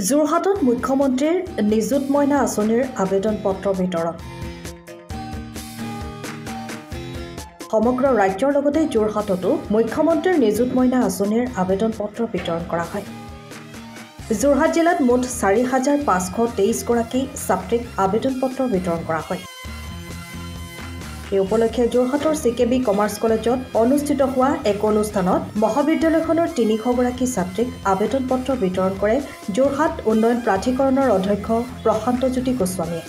যোৰহাটত মুখ্যমন্ত্ৰীৰ নিযুত মইনা আঁচনিৰ আবেদন পত্ৰ বিতৰণ সমগ্ৰ ৰাজ্যৰ লগতে যোৰহাটতো মুখ্যমন্ত্ৰীৰ নিযুত মইনা আঁচনিৰ আবেদন পত্ৰ বিতৰণ কৰা হয়। যোৰহাট জিলাত মুঠ ৪৫২৩ গৰাকী ছাত্ৰীক আবেদন পত্ৰ বিতৰণ কৰা হয়। এই উপলক্ষে যোৰহাটৰ CKB কমাৰ্চ কলেজত অনুষ্ঠিত হোৱা এক অনুষ্ঠানত মহাবিদ্যালয়খনৰ ৩০০ গৰাকী ছাত্ৰীক আবেদন পত্ৰ বিতৰণ কৰে যোৰহাট উন্নয়ন প্ৰাধিকৰণৰ অধ্যক্ষ প্ৰশান্তজ্যোতি গোস্বামীয়ে।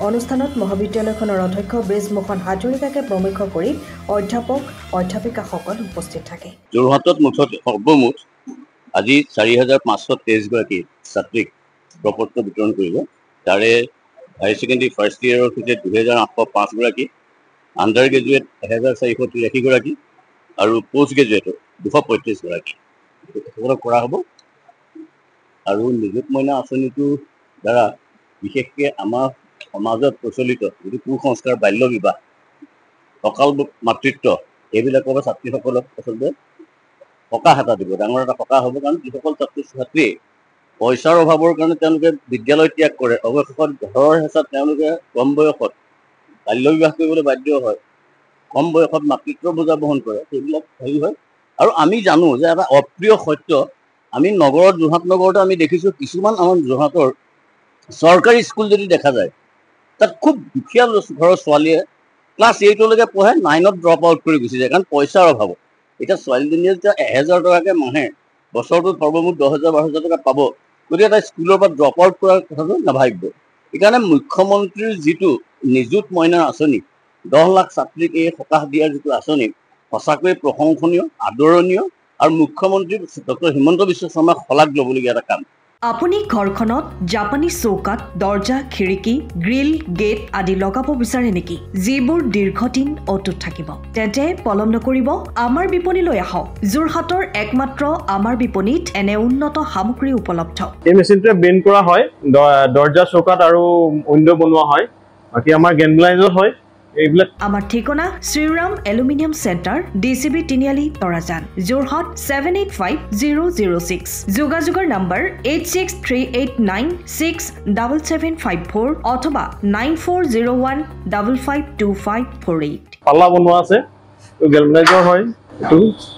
অনুষ্ঠানত মহাবিদ্যালয়খনৰ অধ্যক্ষ ব্ৰিজমোহন হাজৰিকাকে প্ৰমুখ কৰি অধ্যাপক অধ্যাপিকাসকল উপস্থিত থাকে। যোৰহাটত সৰ্বমুঠ আজি ৪৫২৩ গৰাকী ছাত্ৰীক প্ৰপত্ৰ বিতৰণ কৰিব। তাৰে হায়াৰ ছেকেণ্ডেৰী ফাৰ্ষ্ট ইয়েৰৰ সৈতে ২৮০৫ গৰাকী, আণ্ডাৰ গ্ৰেজুৱেট ১৪৮৩ গৰাকী আৰু পোষ্ট গ্ৰেজুৱেটৰ ২৩৫ গৰাকী সকলক কৰা হ'ব। আৰু নিযুত মইনা আঁচনিটোৰ দ্বাৰা বিশেষকৈ আমাৰ সমাজত প্ৰচলিত যিটো কুসংস্কাৰ, বাল্য বিবাহ, অকাল মাতৃত্ব, এইবিলাকৰ পৰা ছাত্ৰীসকলক আচলতে সকাহ এটা দিব, ডাঙৰ এটা সকাহ হ'ব। কাৰণ যিসকল ছাত্ৰ ছাত্ৰীয়ে পইচাৰ অভাৱৰ কাৰণে তেওঁলোকে বিদ্যালয় ত্যাগ কৰে, অৱশেষত ঘৰৰ হেঁচাত তেওঁলোকে কম বয়সত বাল্য বিবাহ কৰিবলৈ বাধ্য হয়, কম বয়সত মাতৃত্বৰ বোজা বহন কৰে, সেইবিলাক হেৰি হয়। আৰু আমি জানো যে এটা অপ্ৰিয় সত্য, আমি নগৰত, যোৰহাট নগৰতো আমি দেখিছোঁ কিছুমান আমাৰ যোৰহাটৰ চৰকাৰী স্কুল যদি দেখা যায়, তাত খুব দুখীয়া ঘৰৰ ছোৱালীয়ে ক্লাছ 8লৈকে পঢ়ে, 9ত ড্ৰপ আউট কৰি গুচি যায়, কাৰণ পইচাৰ অভাৱত। এতিয়া ছোৱালীজনীয়ে যেতিয়া ১০০০ টকাকৈ মাহে বছৰটোত সৰ্বমুঠ ১০,০০০ ১২,০০০ টকা পাব, গতিকে তাই স্কুলৰ পৰা ড্ৰপ আউট কৰাৰ কথাটো নাভাবিব। সেইকাৰণে মুখ্যমন্ত্ৰীৰ যিটো নিযুত মইনাৰ আঁচনি, ১০ লাখ ছাত্ৰীক এই সকাহ দিয়াৰ যিটো আঁচনি, সঁচাকৈয়ে প্ৰশংসনীয়, আদৰণীয় আৰু মুখ্যমন্ত্ৰী ডক্টৰ হিমন্ত বিশ্ব শৰ্মাক শলাগ ল'বলগীয়া এটা কাম। আপুনি ঘৰখনত জাপানী চৌকাত, দৰ্জা, খিৰিকী, গ্ৰিল, গেট আদি লগাব বিচাৰে নেকি? যিবোৰ দীৰ্ঘদিন অটুট থাকিব, তেন্তে পলম নকৰিব, আমাৰ বিপণীলৈ আহক। যোৰহাটৰ একমাত্ৰ আমাৰ বিপণীত এনে উন্নত সামগ্ৰী উপলব্ধ। এই মেচিনটোৱে বেণ্ড কৰা হয়, দৰ্জা, চৌকাত আৰু উইণ্ডো বনোৱা হয়। বাকী আমাৰ গেনব্লাইজত হয় এইবিলাক। আমাৰ ঠিকনা শ্ৰীৰাম এলুমিনিয়াম চেণ্টাৰ, DCB তিনিআলি, তৰাজান, যোৰহাট 785006। যোগাযোগৰ নম্বৰ 8638967754 অথবা 9401552548। পাল্লা বনোৱা আছে, গেলমেনাইজৰ হয়,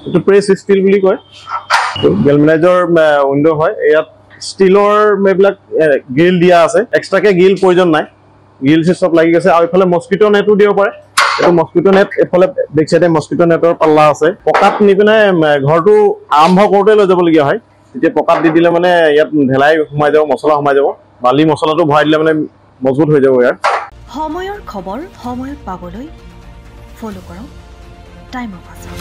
এইটো প্ৰেছ ষ্টীল বুলি কয়। গেলমেনাইজৰ উইণ্ডো হয়। ইয়াত ষ্টীলৰ এইবিলাক গ্ৰিল দিয়া আছে, এক্সট্ৰাকে গ্ৰিল প্ৰয়োজন নাই, গ্ৰিল চব লাগি গৈছে। আৰু এইফালে মস্কিটো নেটো দিব পাৰে, এইটো মস্কিটো নেট, এইফালে বেক চাইডে মস্কিটো নেটৰ পাল্লা আছে। পকাত নি পিনে ঘৰটো আৰম্ভ কৰোঁতে লৈ যাবলগীয়া হয়। তেতিয়া পকাত দি দিলে মানে ইয়াত ঢেলাই সোমাই যাব, মছলা সোমাই যাব, বালি মছলাটো ভৰাই দিলে মানে মজবুত হৈ যাব। ইয়াৰ সময়ৰ খবৰ সময়ত পাবলৈ ফ'ল' কৰক টাইম অফ আছাম।